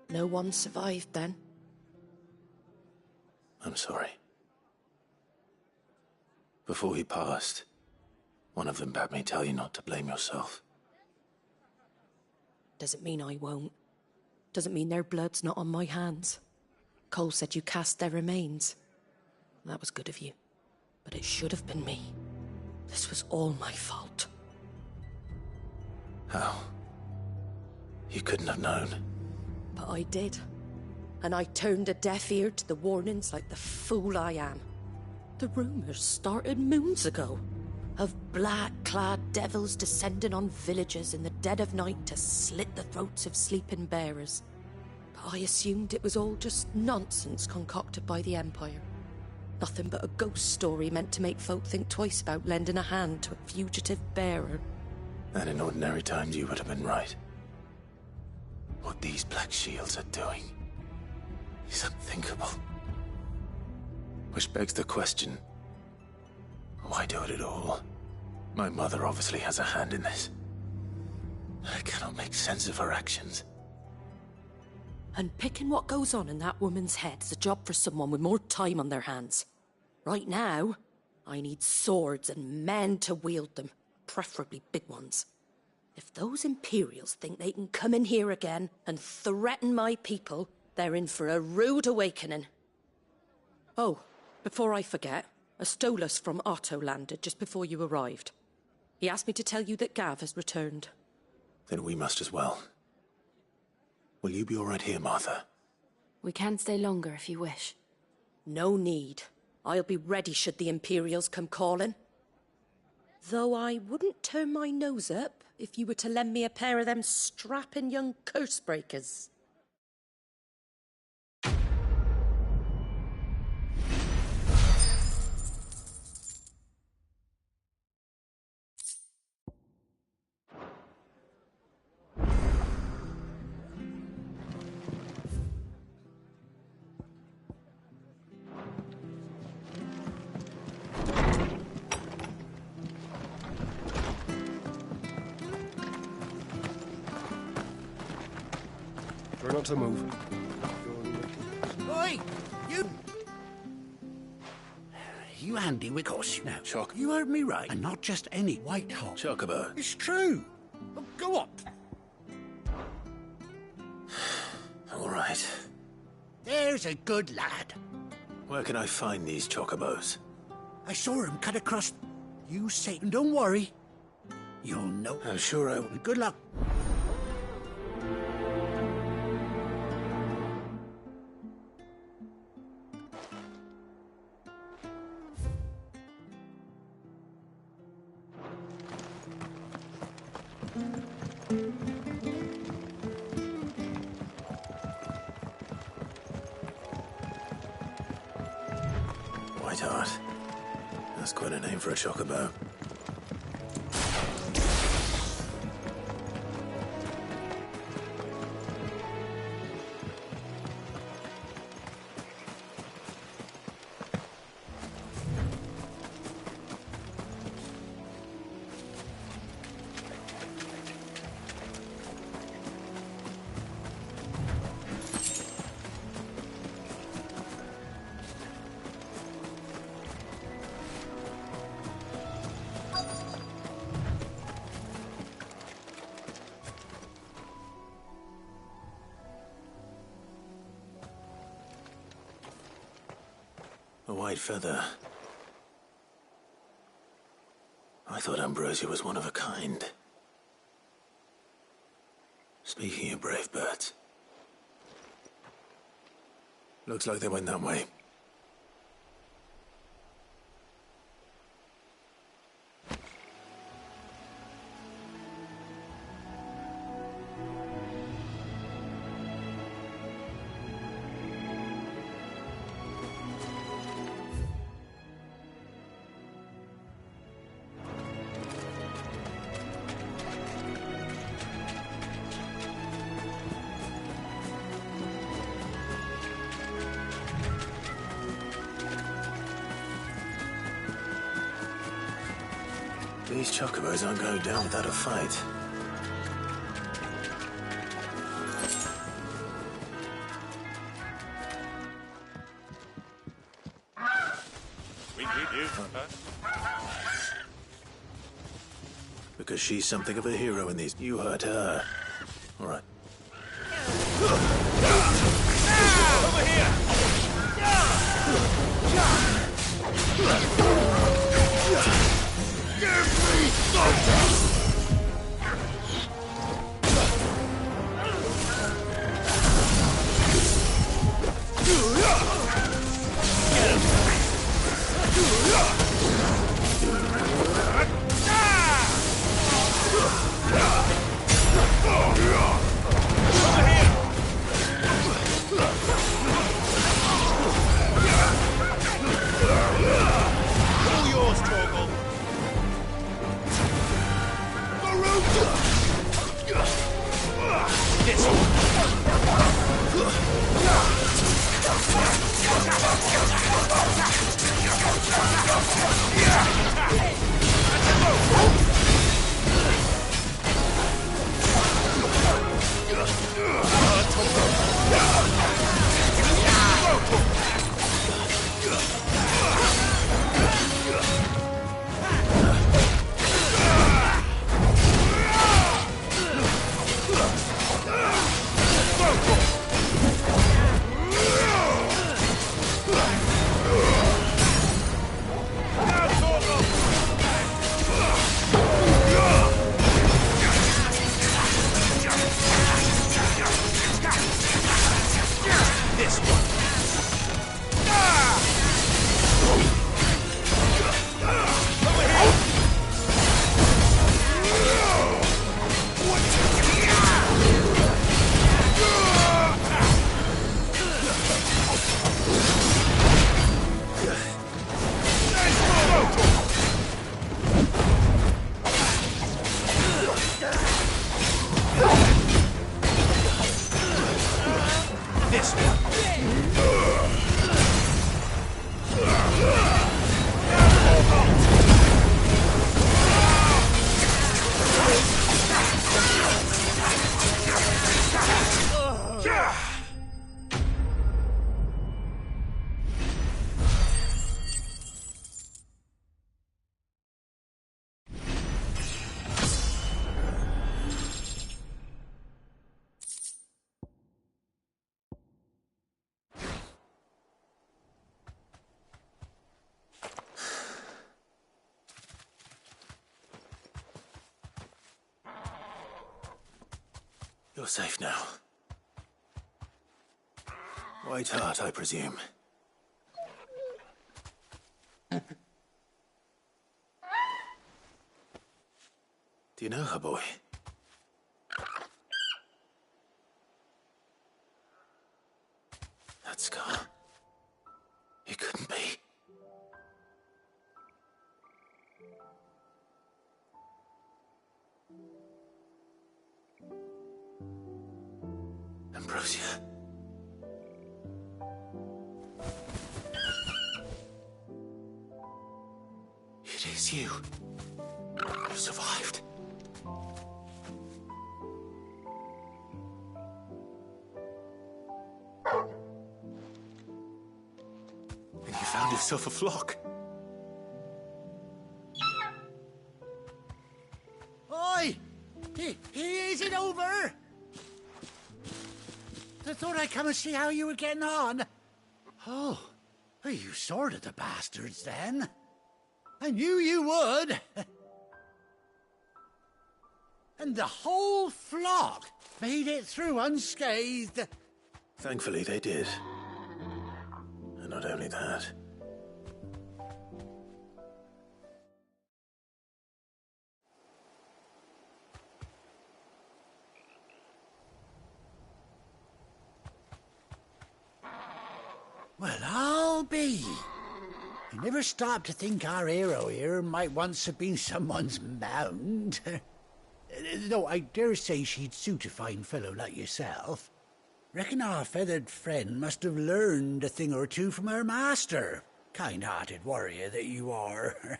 No one survived then? I'm sorry. Before he passed, one of them bade me tell you not to blame yourself. Doesn't mean I won't. Doesn't mean their blood's not on my hands. Cole said you cast their remains. That was good of you. But it should have been me. This was all my fault. How? You couldn't have known. But I did. And I turned a deaf ear to the warnings like the fool I am. The rumours started moons ago. Of black-clad devils descending on villages in the dead of night to slit the throats of sleeping bearers. But I assumed it was all just nonsense concocted by the Empire. Nothing but a ghost story meant to make folk think twice about lending a hand to a fugitive bearer. And in ordinary times you would have been right. What these Black Shields are doing is unthinkable. Which begs the question, why do it at all? My mother obviously has a hand in this. I cannot make sense of her actions. And picking what goes on in that woman's head is a job for someone with more time on their hands. Right now, I need swords and men to wield them, preferably big ones. If those Imperials think they can come in here again and threaten my people, they're in for a rude awakening. Oh, before I forget, a Stolas from Otto landed just before you arrived. He asked me to tell you that Gav has returned. Then we must as well. Will you be all right here, Martha? We can stay longer if you wish. No need. I'll be ready should the Imperials come calling. Though I wouldn't turn my nose up if you were to lend me a pair of them strapping young curse-breakers. Try not to move. Oi! You handy with horse now. Choc. You heard me right, and not just any white horse. Chocobo. It's true. Oh, go on. All right. There's a good lad. Where can I find these chocobos? I saw him cut across. You Satan, don't worry. You'll know. I'm sure I will. Good luck. Whiteheart. That's quite a name for a chocobo. A white feather. I thought Ambrosia was one of a kind. Speaking of brave birds. Looks like they went that way. These chocobos aren't going down without a fight. We need you, Because she's something of a hero in these. You hurt her. All right. Over here! Give me something! Get him! All yours, Torgal. This You're safe now. White Heart, I presume. Do you know her, boy? That scar. It couldn't be. Ambrosia. It is you. You survived. And you found yourself a flock. Oi! Is it over? I thought I'd come and see how you were getting on. Oh, you sorted the bastards then. I knew you would. And the whole flock made it through unscathed. Thankfully, they did. And not only that. Well, I'll be. I never stopped to think our hero here might once have been someone's mount. Though I dare say she'd suit a fine fellow like yourself. Reckon our feathered friend must have learned a thing or two from her master. Kind-hearted warrior that you are.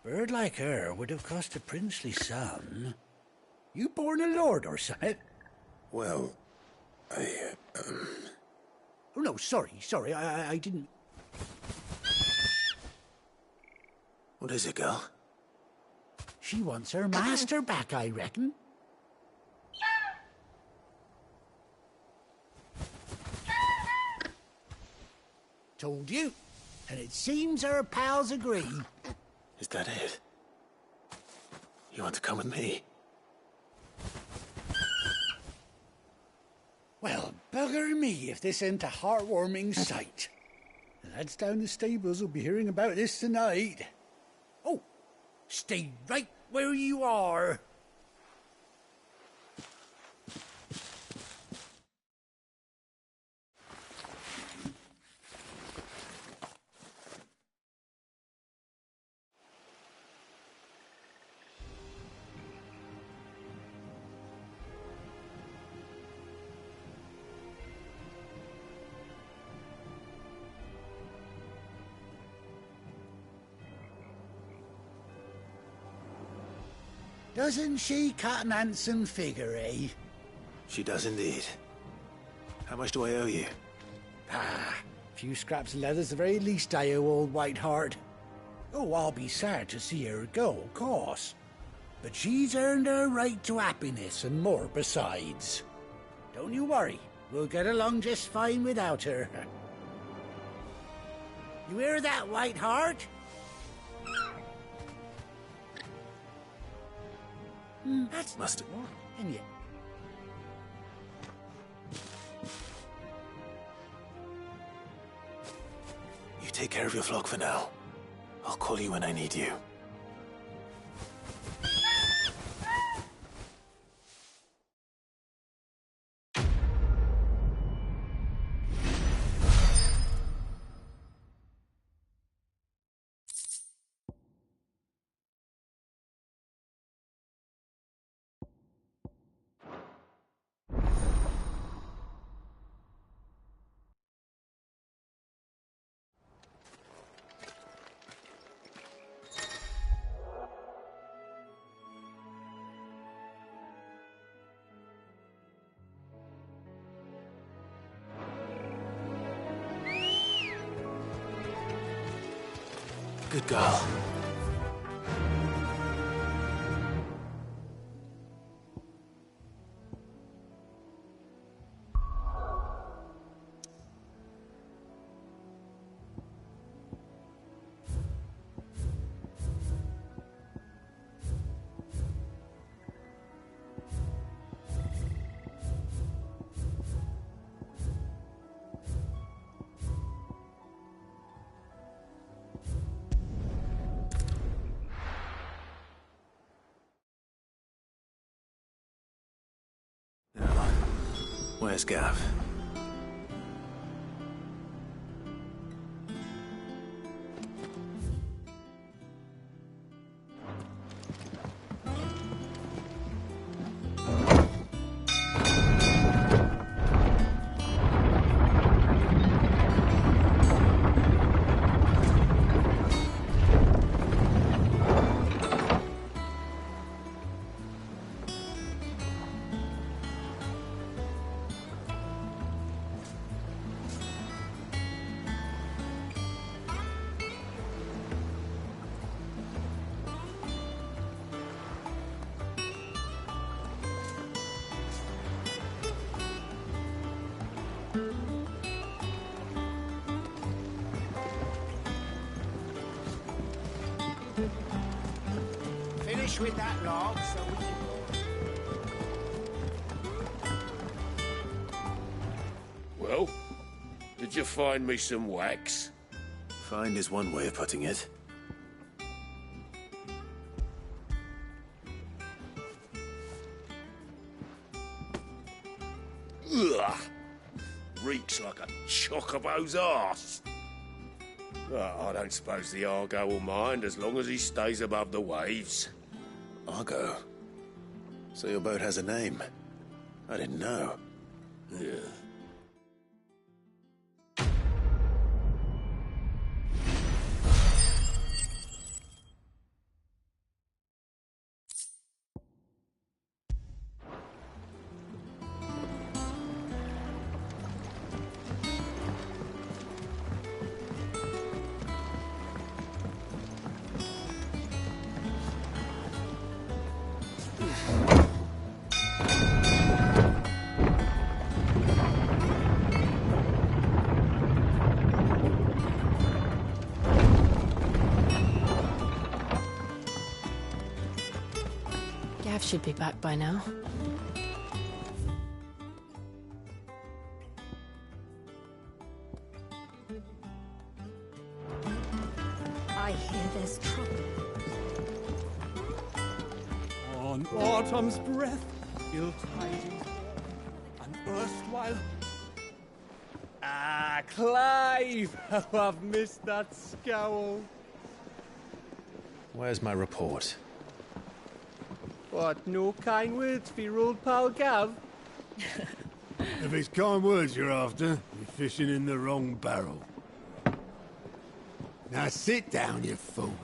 bird like her would have cost a princely sum. You born a lord or something? Well, Oh, no, sorry, I didn't... What is it, girl? She wants her master back, I reckon. Told you. And it seems our pals agree. Is that it? You want to come with me? Well, bugger me if this ain't a heartwarming sight. The lads down the stables will be hearing about this tonight. Oh, stay right where you are. Doesn't she cut an handsome figure, eh? She does indeed. How much do I owe you? Ah, a few scraps of leather's the very least I owe old Whiteheart. Oh, I'll be sad to see her go, of course. But she's earned her right to happiness and more besides. Don't you worry, we'll get along just fine without her. You hear that, Whiteheart? That's Must have... and yet. You take care of your flock for now. I'll call you when I need you. Good girl. Where's Gav? Finish with that log so we can... Well, did you find me some wax? Find is one way of putting it. Ugh! Reeks like a chocobo's arse. I don't suppose the Argo will mind as long as he stays above the waves. Argo? So your boat has a name? I didn't know. Yeah. Gav should be back by now. I hear there's trouble. On autumn's breath, ill tidings, an erstwhile. Ah, Clive! How I've missed that scowl. Where's my report? What, no kind words for your old pal Gav? If it's kind words you're after, you're fishing in the wrong barrel. Now sit down, you fool.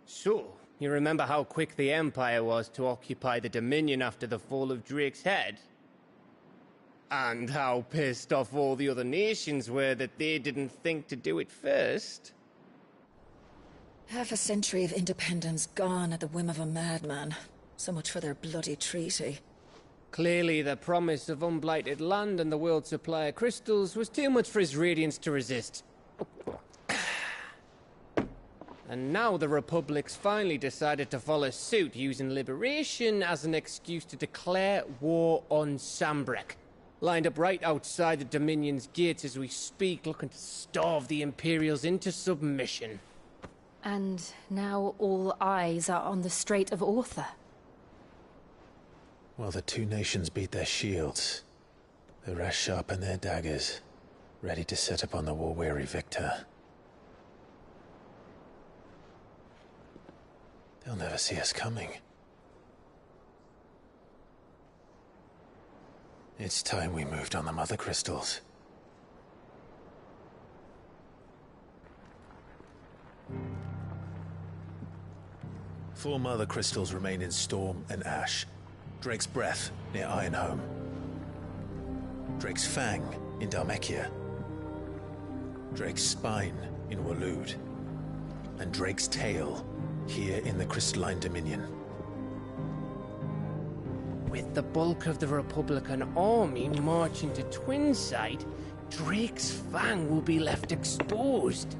So, you remember how quick the Empire was to occupy the Dominion after the fall of Drake's head? And how pissed off all the other nations were that they didn't think to do it first? Half a century of independence gone at the whim of a madman. So much for their bloody treaty. Clearly, the promise of unblighted land and the world's supply of crystals was too much for his radiance to resist. And now the Republic's finally decided to follow suit, using liberation as an excuse to declare war on Sambrek. Lined up right outside the Dominion's gates as we speak, looking to starve the Imperials into submission. And now all eyes are on the Strait of Author. Well, the two nations beat their shields. The rest sharpen their daggers, ready to set upon the war-weary victor. They'll never see us coming. It's time we moved on the Mother Crystals. Four Mother Crystals remain in Storm and Ash. Drake's Breath near Ironhome. Drake's Fang in Dhalmekia. Drake's Spine in Waloed. And Drake's Tail here in the Crystalline Dominion. With the bulk of the Republican army marching to Twinside, Drake's Fang will be left exposed.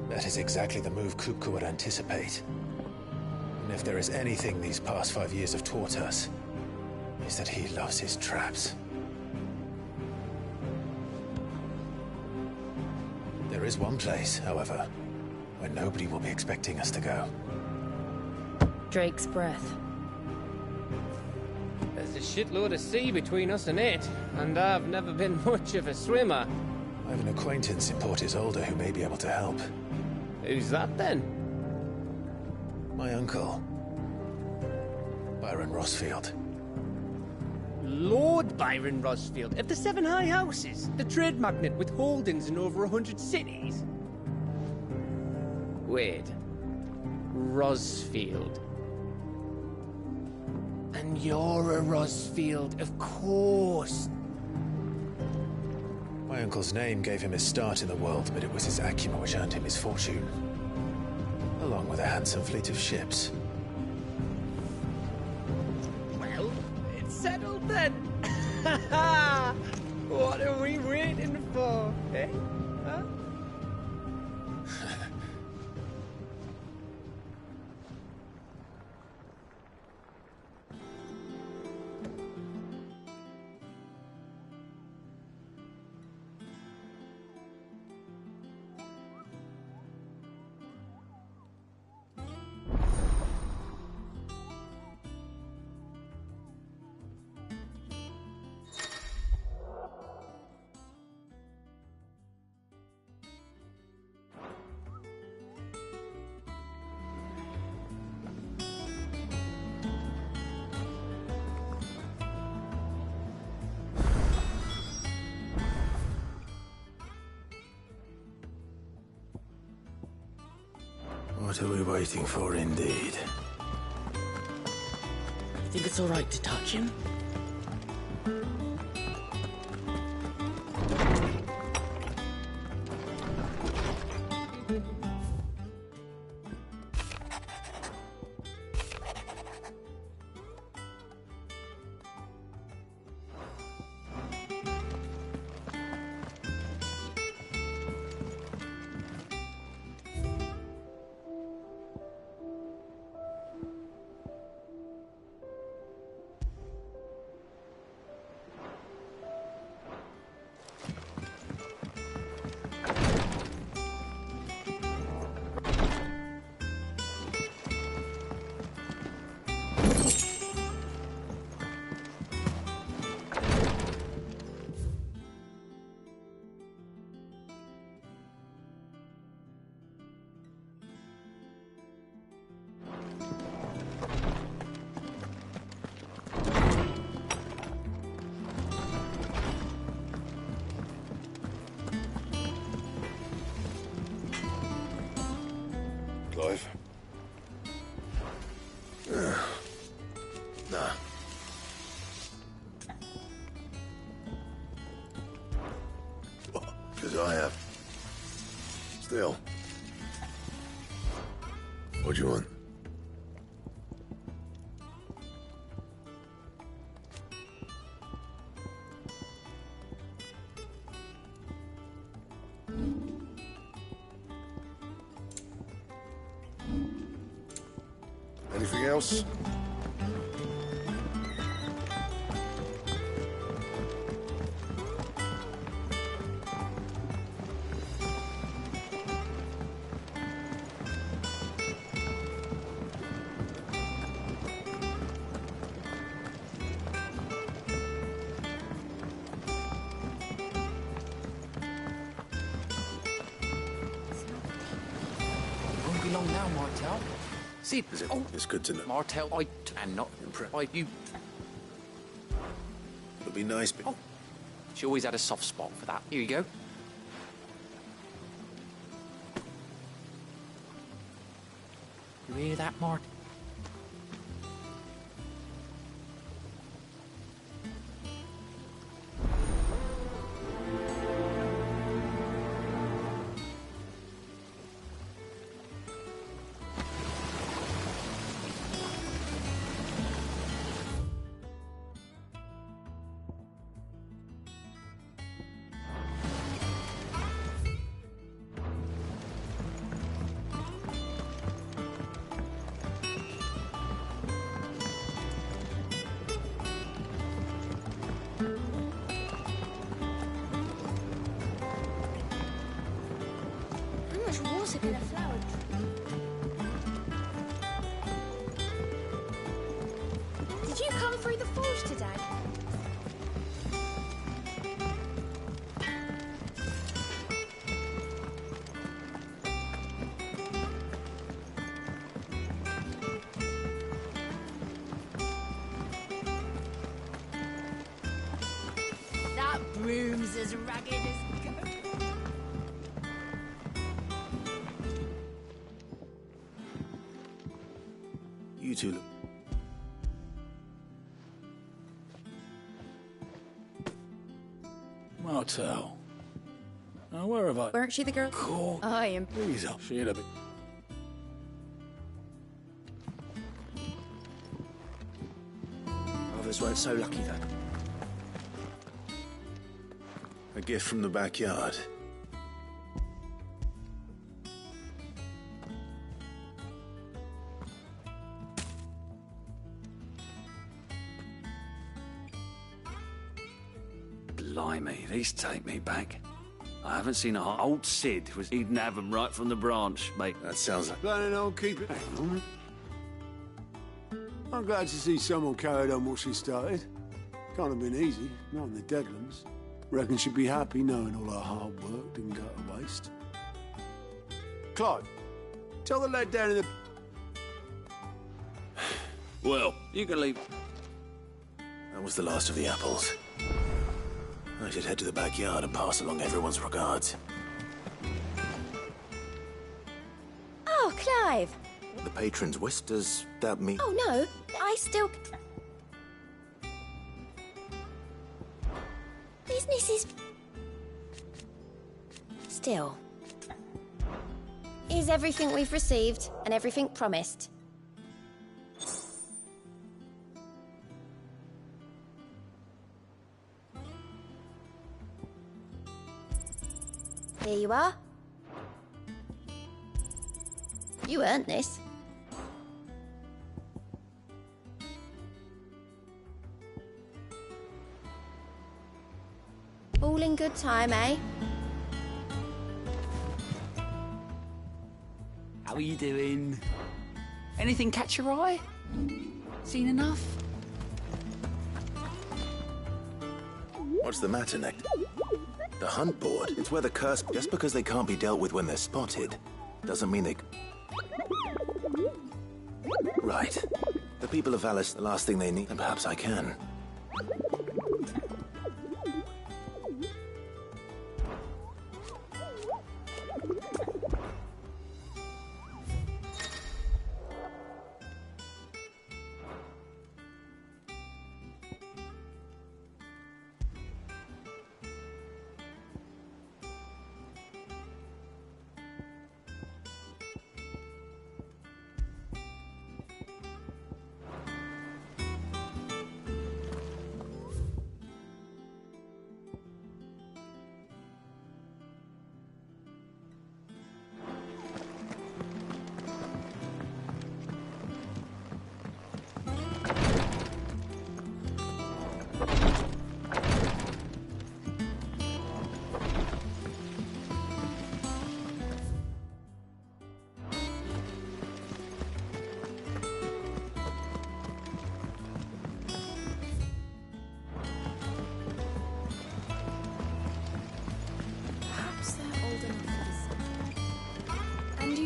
That is exactly the move Kupka would anticipate. And if there is anything these past 5 years have taught us, is that he loves his traps. There is one place, however, where nobody will be expecting us to go. Drake's Breath. There's a shitload of sea between us and it, and I've never been much of a swimmer. I have an acquaintance in Port Isolde who may be able to help. Who's that then? My uncle, Byron Rossfield. Lord Byron Rossfield of the Seven High Houses, the trade magnate with holdings in over 100 cities. Wait, Rossfield. And you're a Rossfield, of course. My uncle's name gave him his start in the world, but it was his acumen which earned him his fortune. Along with a handsome fleet of ships. Well, it's settled then. What are we waiting for, eh? Huh? What are we waiting for, indeed? You think it's all right to touch him? 'Cause I have. Still. What do you want? Anything else? Won't be long now, Martel. See, It's good to know. Martel, I cannot. You. It'll be nice, but... She always had a soft spot for that. Here you go. You hear that, Mart? How much water can a flower drink? Did you come through the forge today? That broom's as ragged as... You two look... Martel. Now, where have I... Weren't she the girl? Cool. I am. Please up. Shit a bit. Others weren't so lucky, though. A gift from the backyard. Blimey, these take me back. I haven't seen a old Sid was eating have 'em right from the branch, mate. That sounds like... Planning on keeping... Hang on. I'm glad to see someone carried on what she started. Can't have been easy, not in the Deadlands. Reckon she'd be happy knowing all her hard work didn't go to waste. Clive, tell the lad down in the... Well, you can leave. That was the last of the apples. I should head to the backyard and pass along everyone's regards. Oh, Clive! The patron's wish, does that mean... Oh, no. I still... Business is... Still. Is everything we've received and everything promised? Here you are. You earned this. All in good time, eh? How are you doing? Anything catch your eye? Seen enough? What's the matter, Nick? The hunt board. It's where the curse... Just because they can't be dealt with when they're spotted, doesn't mean they... Right. The people of Valis, the last thing they need, and perhaps I can.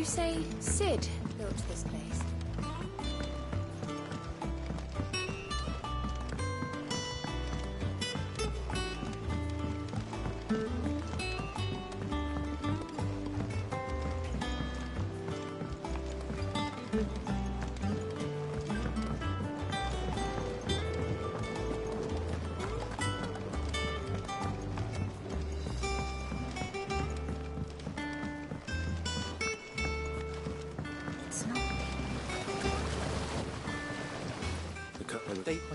you say Sid built this place?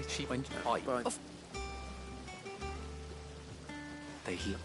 She went off. They heal.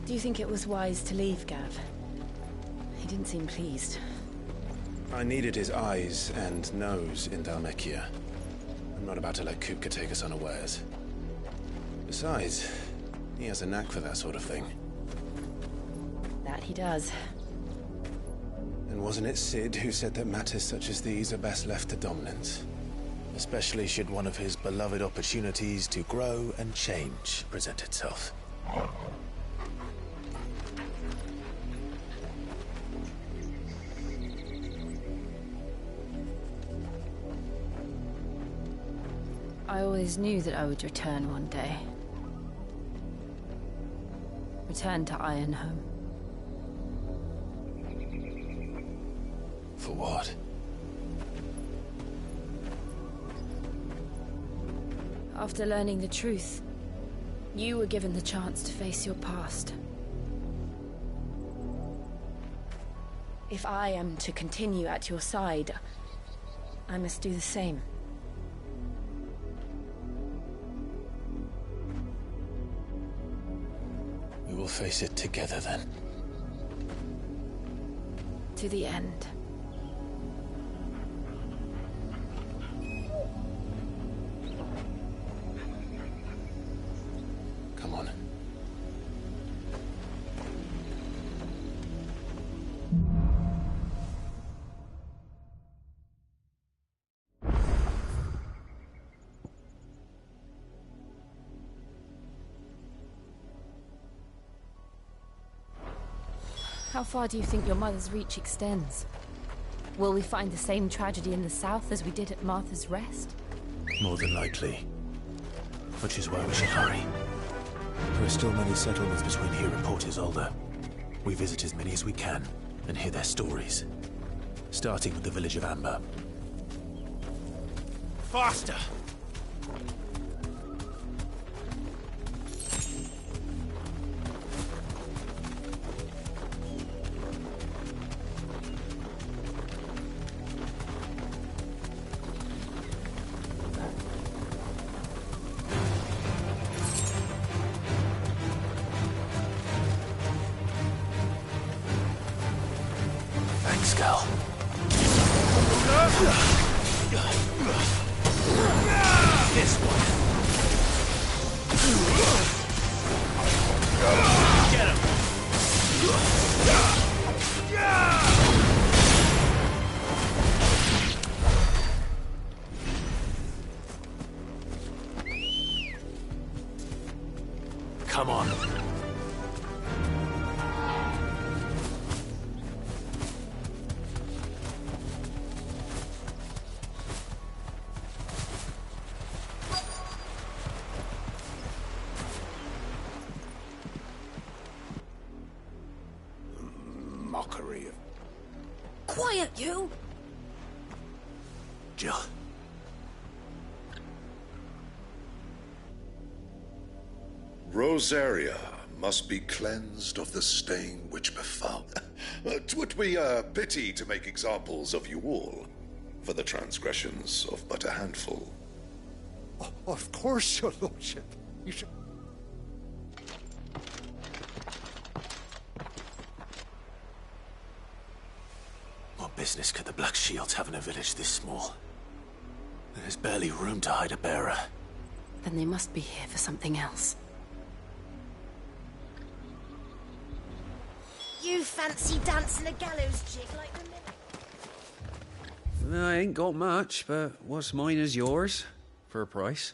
Do you think it was wise to leave, Gav? He didn't seem pleased. I needed his eyes and nose in Dhalmekia. I'm not about to let Kupka take us unawares. Besides, he has a knack for that sort of thing. That he does. And wasn't it Sid who said that matters such as these are best left to dominance? Especially should one of his beloved opportunities to grow and change present itself. I always knew that I would return one day. Return to Ironhome. For what? After learning the truth, you were given the chance to face your past. If I am to continue at your side, I must do the same. We will face it together then. To the end. Come on. How far do you think your mother's reach extends? Will we find the same tragedy in the south as we did at Martha's Rest? More than likely. Which is why we should hurry. There are still many settlements between here and Port Isolde. We visit as many as we can and hear their stories. Starting with the village of Amber. Faster! Thanks, Gal. This one. Get him. Come on. Mockery of... Quiet, you! Jill. Rosaria, must be cleansed of the stain which befoul. 'Twould be a pity to make examples of you all, for the transgressions of but a handful. Oh, of course, your lordship. You should... What business could the Black Shields have in a village this small? There's barely room to hide a bearer. Then they must be here for something else. You fancy dancing a gallows jig like the minute? I ain't got much, but what's mine is yours, for a price.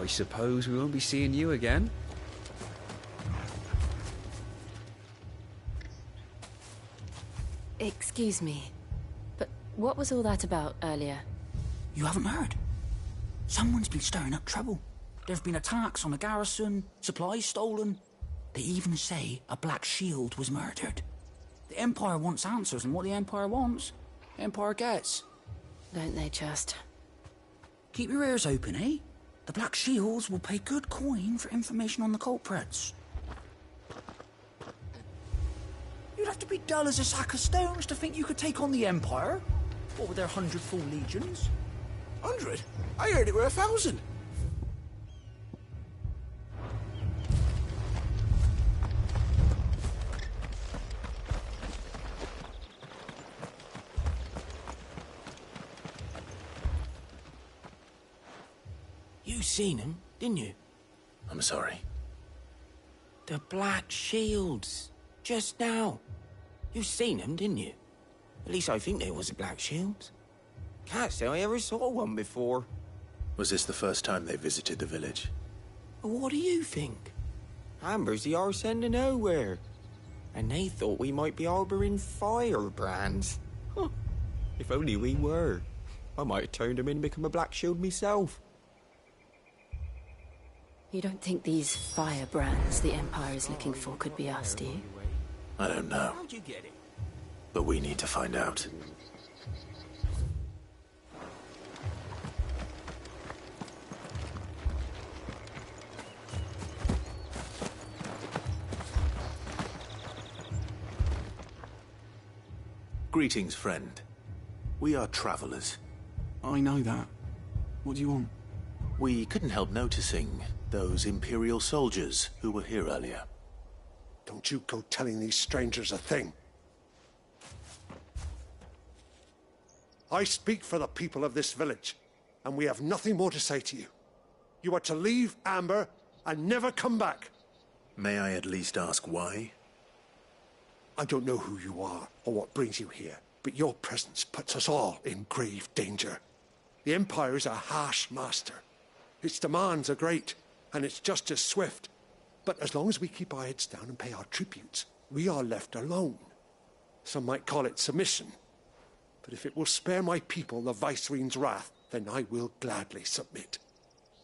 I suppose we won't be seeing you again. Excuse me, but what was all that about earlier? You haven't heard? Someone's been stirring up trouble. There've been attacks on the garrison, supplies stolen. They even say a Black Shield was murdered. The Empire wants answers, and what the Empire wants, the Empire gets. Don't they just? Keep your ears open, eh? The Black Shields will pay good coin for information on the culprits. You'd have to be dull as a sack of stones to think you could take on the Empire. What with their 100 full legions? 100? I heard it were 1,000. You seen him, didn't you? I'm sorry. The Black Shields. Just now. You seen them, didn't you? At least I think they was a Black Shields. Can't say I ever saw one before. Was this the first time they visited the village? What do you think? Amber's the arse end of nowhere. And they thought we might be harbouring firebrands. Huh. If only we were. I might have turned them in and become a Black Shield myself. You don't think these firebrands the Empire is looking for could be us, do you? I don't know. How'd you get it? But we need to find out. Greetings, friend. We are travelers. I know that. What do you want? We couldn't help noticing those Imperial soldiers who were here earlier. Don't you go telling these strangers a thing. I speak for the people of this village, and we have nothing more to say to you. You are to leave Amber and never come back. May I at least ask why? I don't know who you are or what brings you here, but your presence puts us all in grave danger. The Empire is a harsh master. Its demands are great, and its justice swift. But as long as we keep our heads down and pay our tributes, we are left alone. Some might call it submission. But if it will spare my people the Viceroy's wrath, then I will gladly submit.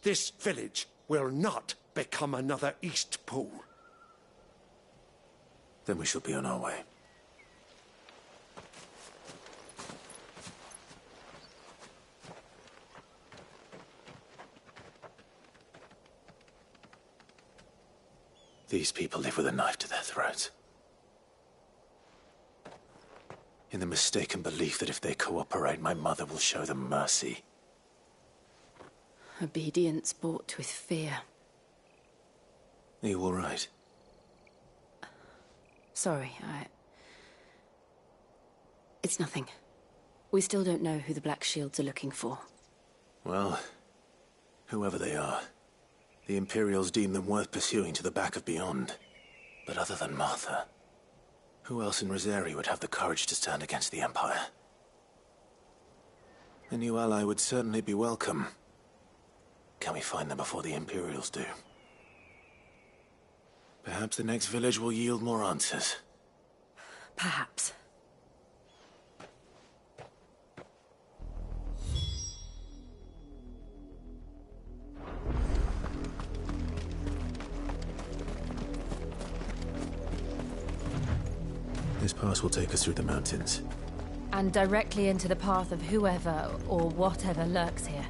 This village will not become another East Pool. Then we shall be on our way. These people live with a knife to their throats. In the mistaken belief that if they cooperate, my mother will show them mercy. Obedience bought with fear. Are you all right? Sorry, It's nothing. We still don't know who the Black Shields are looking for. Well, whoever they are, the Imperials deem them worth pursuing to the back of beyond. But other than Martha, who else in Rosari would have the courage to stand against the Empire? A new ally would certainly be welcome. Can we find them before the Imperials do? Perhaps the next village will yield more answers. Perhaps. This pass will take us through the mountains. And directly into the path of whoever or whatever lurks here.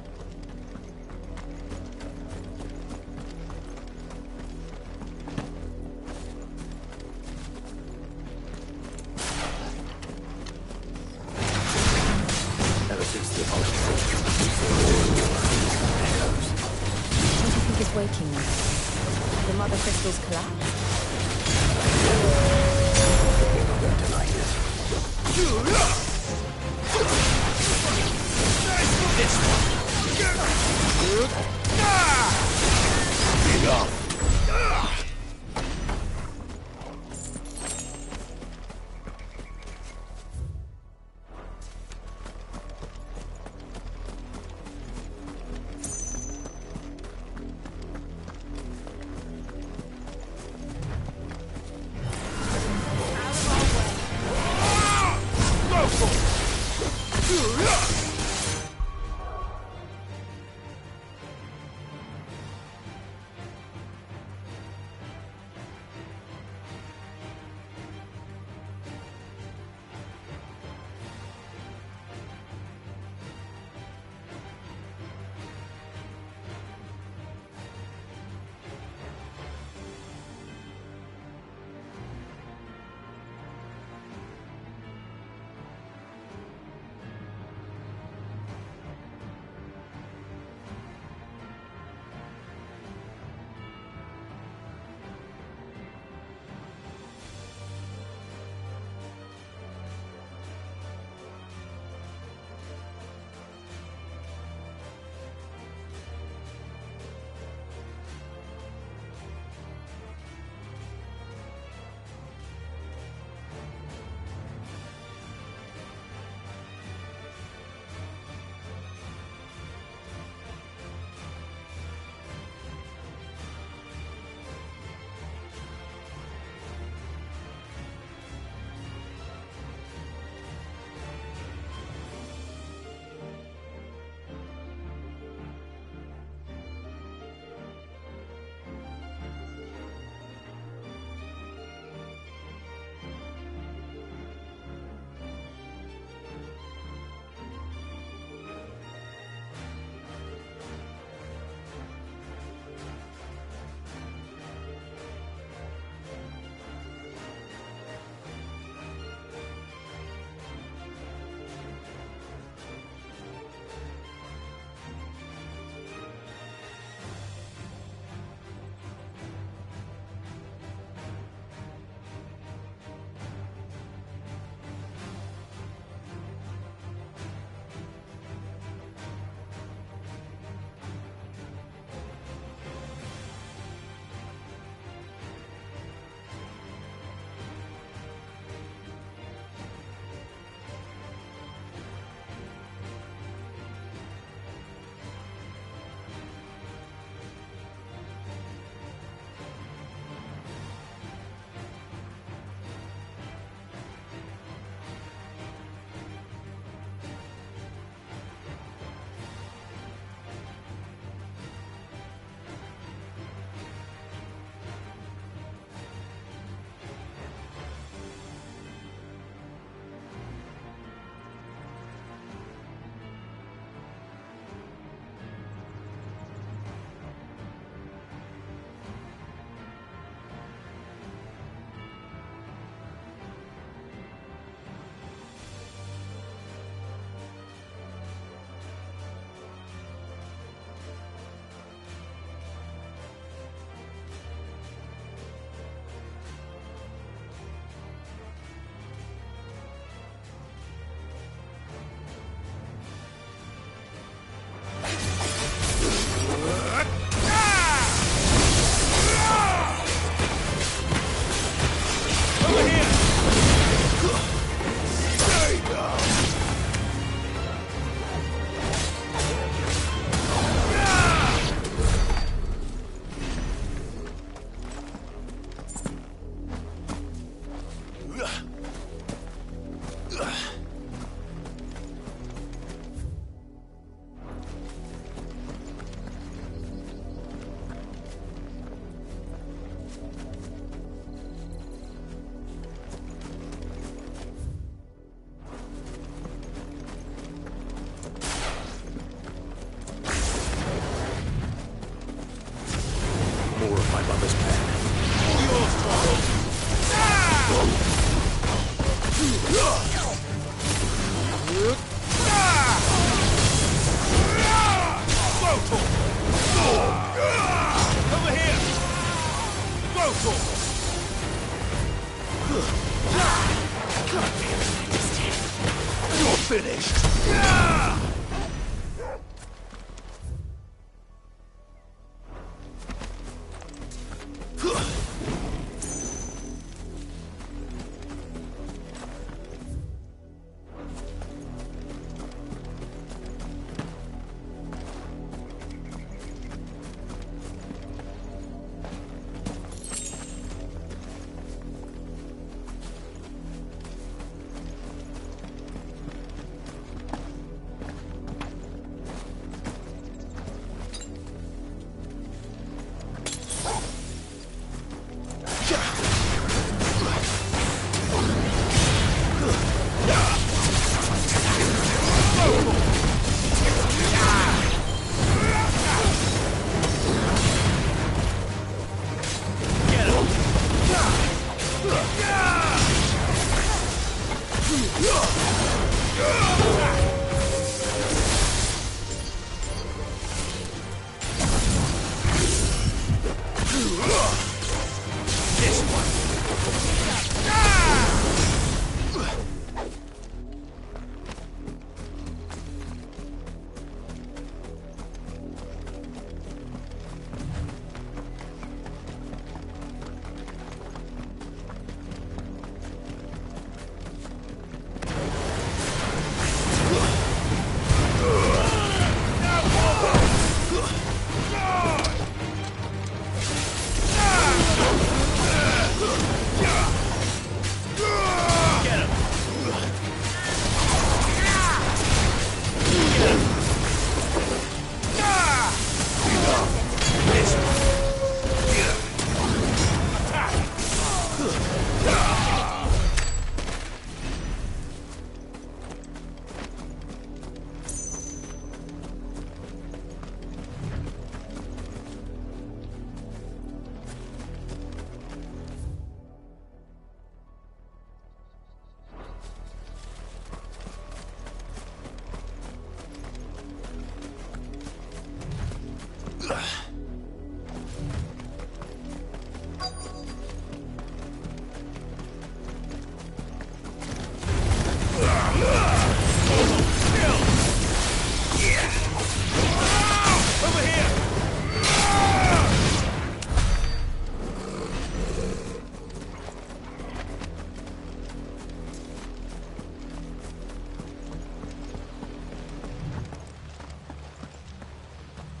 Ever since the apostasy, What do you think is waking them? The Mother Crystal's collapse? we're not going to like this. This one. Dig off. finished.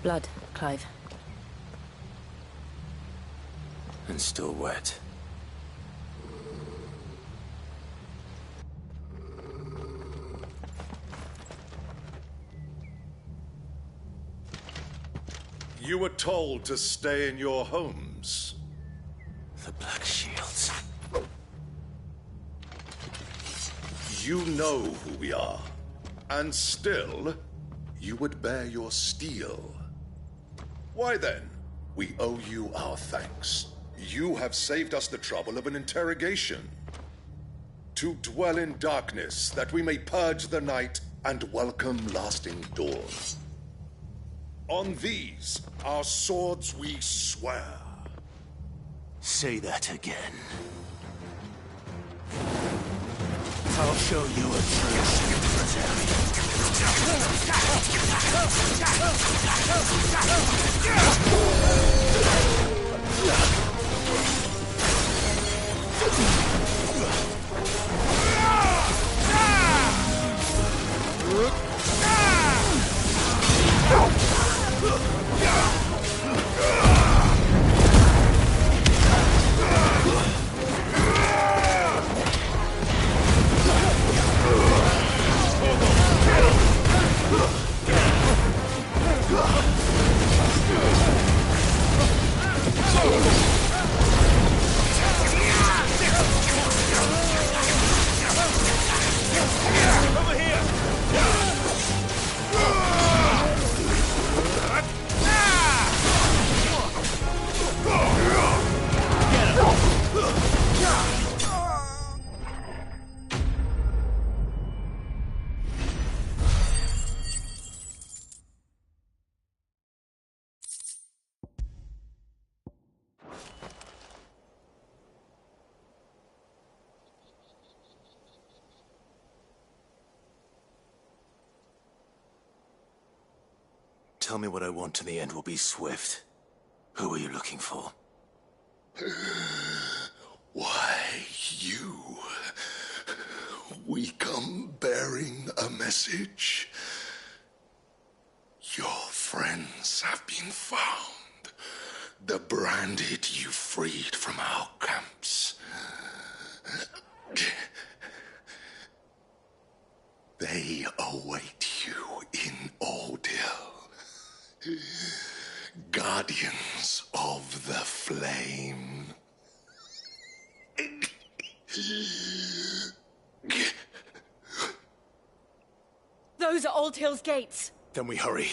Blood, Clive. And still wet. You were told to stay in your homes. The Black Shields. You know who we are. And still, you would bear your steel. Why then, we owe you our thanks. You have saved us the trouble of an interrogation. To dwell in darkness, that we may purge the night and welcome lasting dawn. On these, our swords we swear. Say that again. I'll show you a true secretary. Go! tell me what I want and the end will be swift. Who are you looking for? Why, you. We come bearing a message. Your friends have been found. The branded you freed from our camps. They await you in Ordeal. Guardians of the Flame. Those are Old Hill's gates. Then we hurry.